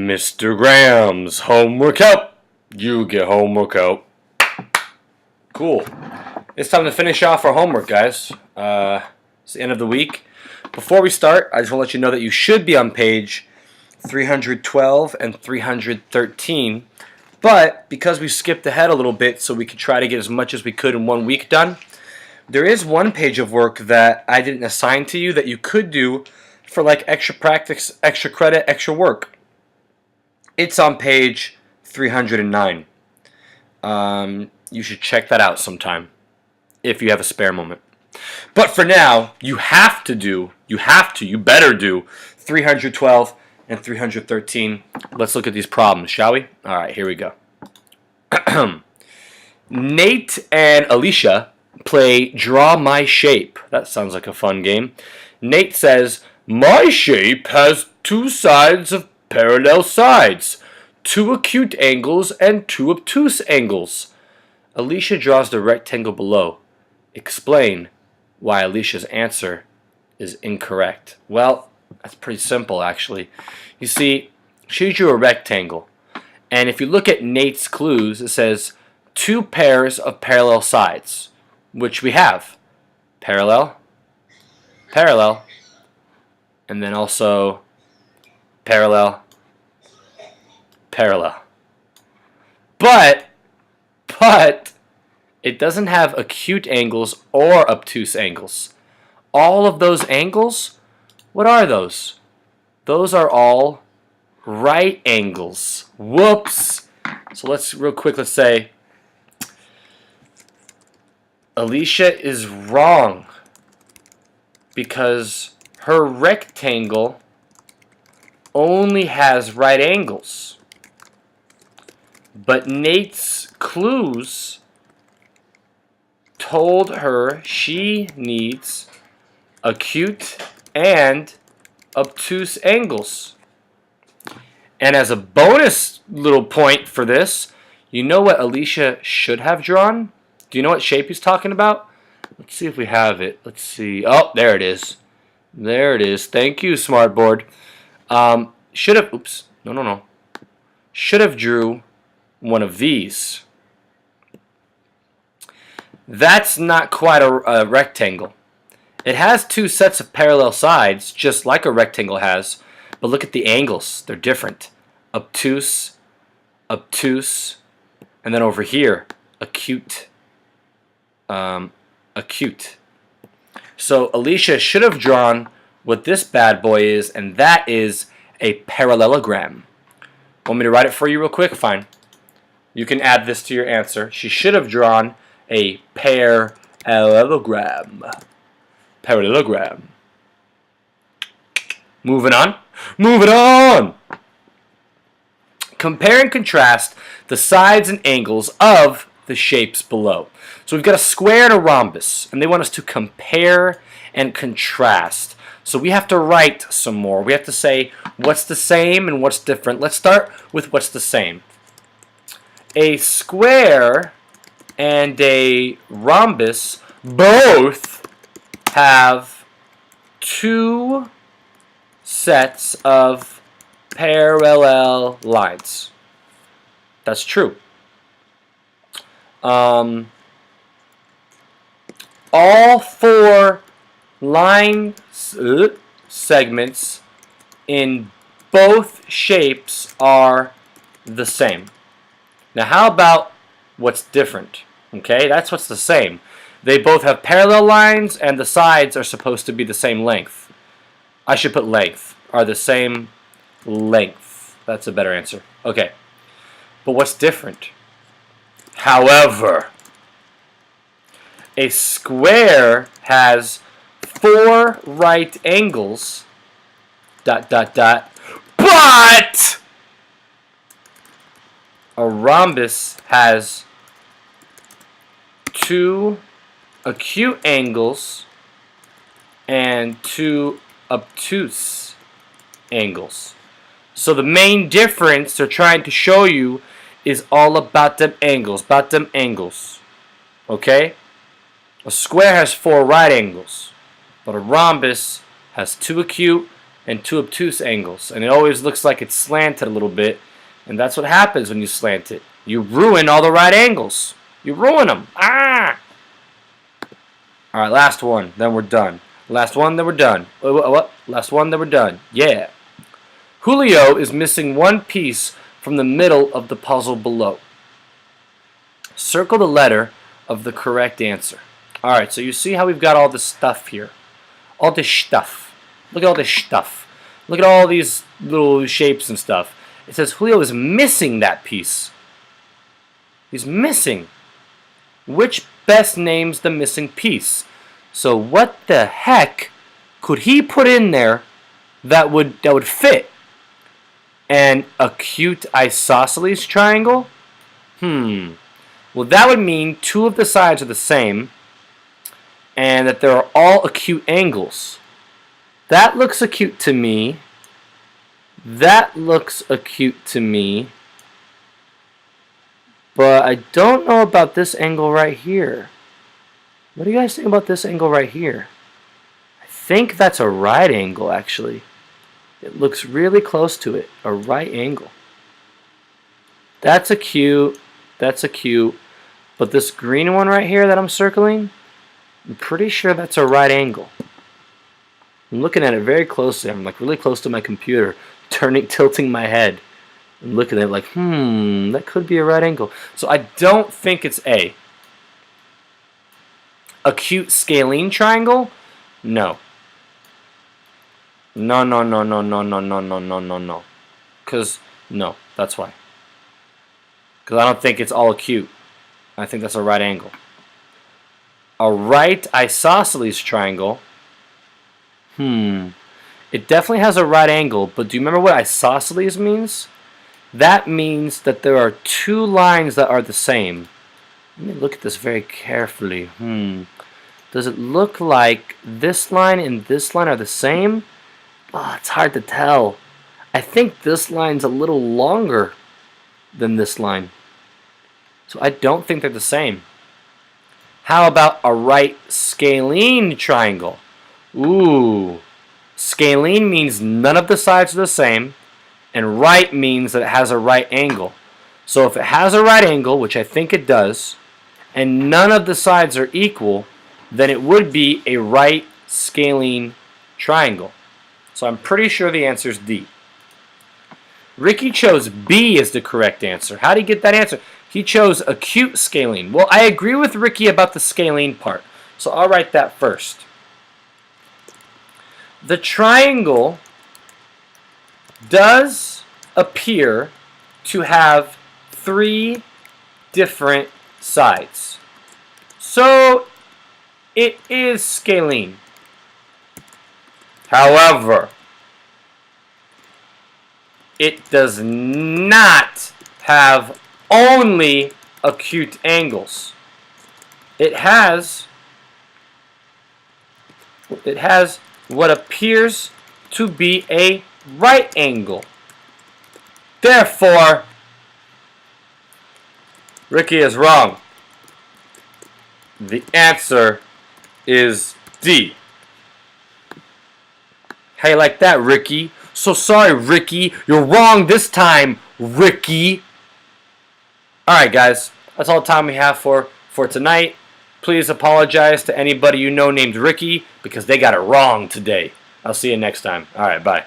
Mr. Graham's homework help. You get homework help. Cool. It's time to finish off our homework, guys. It's the end of the week. Before we start, I just want to let you know that you should be on page 312 and 313. But because we skipped ahead a little bit so we could try to get as much as we could in 1 week done, there is one page of work that I didn't assign to you that you could do for like extra practice, extra credit, extra work. It's on page 309. You should check that out sometime if you have a spare moment. But for now, you better do 312 and 313. Let's look at these problems, shall we? All right, here we go. Nate and Alicia play Draw My Shape. That sounds like a fun game. Nate says, my shape has two sides of parallel sides, two acute angles and two obtuse angles. Alicia draws the rectangle below. Explain why Alicia's answer is incorrect. Well, that's pretty simple actually. You see, she drew a rectangle, and if you look at Nate's clues, it says two pairs of parallel sides, which we have. Parallel, parallel, and then also parallel, parallel. But it doesn't have acute angles or obtuse angles. All of those angles, what are those? Those are all right angles. Whoops. So let's say Alicia is wrong because her rectangle only has right angles. But Nate's clues told her she needs acute and obtuse angles. And as a bonus little point for this, you know what Alicia should have drawn? Do you know what shape he's talking about? Let's see if we have it. Let's see. Oh, there it is. There it is. Thank you, smartboard. Should have, oops, no. Should have drew one of these. That's not quite a rectangle. It has two sets of parallel sides, just like a rectangle has, but look at the angles. They're different. Obtuse, obtuse, and then over here, acute, acute. So Alicia should have drawn what this bad boy is, and that is a parallelogram. Want me to write it for you real quick? Fine. You can add this to your answer. She should have drawn a parallelogram. Parallelogram. Moving on. Moving on! Compare and contrast the sides and angles of the shapes below. So we've got a square and a rhombus, and they want us to compare and contrast. So we have to write some more. We have to say what's the same and what's different. Let's start with what's the same. A square and a rhombus both have two sets of parallel lines. That's true. All four line segments in both shapes are the same. Now how about what's different? Okay, that's what's the same. They both have parallel lines and the sides are supposed to be the same length. I should put length. Are the same length. That's a better answer. Okay. But what's different? However, a square has four right angles, ... but a rhombus has two acute angles and two obtuse angles. So the main difference they're trying to show you is all about them angles, Okay? A square has four right angles, but a rhombus has two acute and two obtuse angles. And it always looks like it's slanted a little bit. And that's what happens when you slant it. You ruin all the right angles. You ruin them. Ah! Alright, last one. Then we're done. Last one, then we're done. What? Last one, then we're done. Yeah. Julio is missing one piece from the middle of the puzzle below. Circle the letter of the correct answer. Alright, so you see how we've got all this stuff here. All this stuff. Look at all this stuff. Look at all these little shapes and stuff. It says Julio is missing that piece. He's missing. Which best names the missing piece? So what the heck could he put in there that would fit? An acute isosceles triangle? Well, that would mean two of the sides are the same and that there are all acute angles. That looks acute to me. That looks acute to me. But I don't know about this angle right here. What do you guys think about this angle right here? I think that's a right angle, actually. It looks really close to it. A right angle. That's acute. That's acute. But this green one right here that I'm circling, I'm pretty sure that's a right angle. I'm looking at it very closely. I'm like really close to my computer, tilting my head. And looking at it like, that could be a right angle. So I don't think it's A. Acute scalene triangle? No. No. Because, no, that's why. Because I don't think it's all acute. I think that's a right angle. A right isosceles triangle? It definitely has a right angle, but do you remember what isosceles means? That means that there are two lines that are the same. Let me look at this very carefully. Does it look like this line and this line are the same? Oh, it's hard to tell. I think this line's a little longer than this line. So I don't think they're the same. How about a right scalene triangle? Ooh. Scalene means none of the sides are the same. And right means that it has a right angle. So if it has a right angle, which I think it does, and none of the sides are equal, then it would be a right scalene triangle. So I'm pretty sure the answer is D. Ricky chose B as the correct answer. How did he get that answer? He chose acute scalene. Well, I agree with Ricky about the scalene part. So I'll write that first. The triangle does appear to have three different sides. So it is scalene. However, it does not have only acute angles. It has what appears to be a right angle. Therefore, Ricky is wrong. The answer is D. How you like that, Ricky? So sorry, Ricky. You're wrong this time, Ricky. Alright, guys. That's all the time we have for tonight. Please apologize to anybody you know named Ricky because they got it wrong today. I'll see you next time. Alright, bye.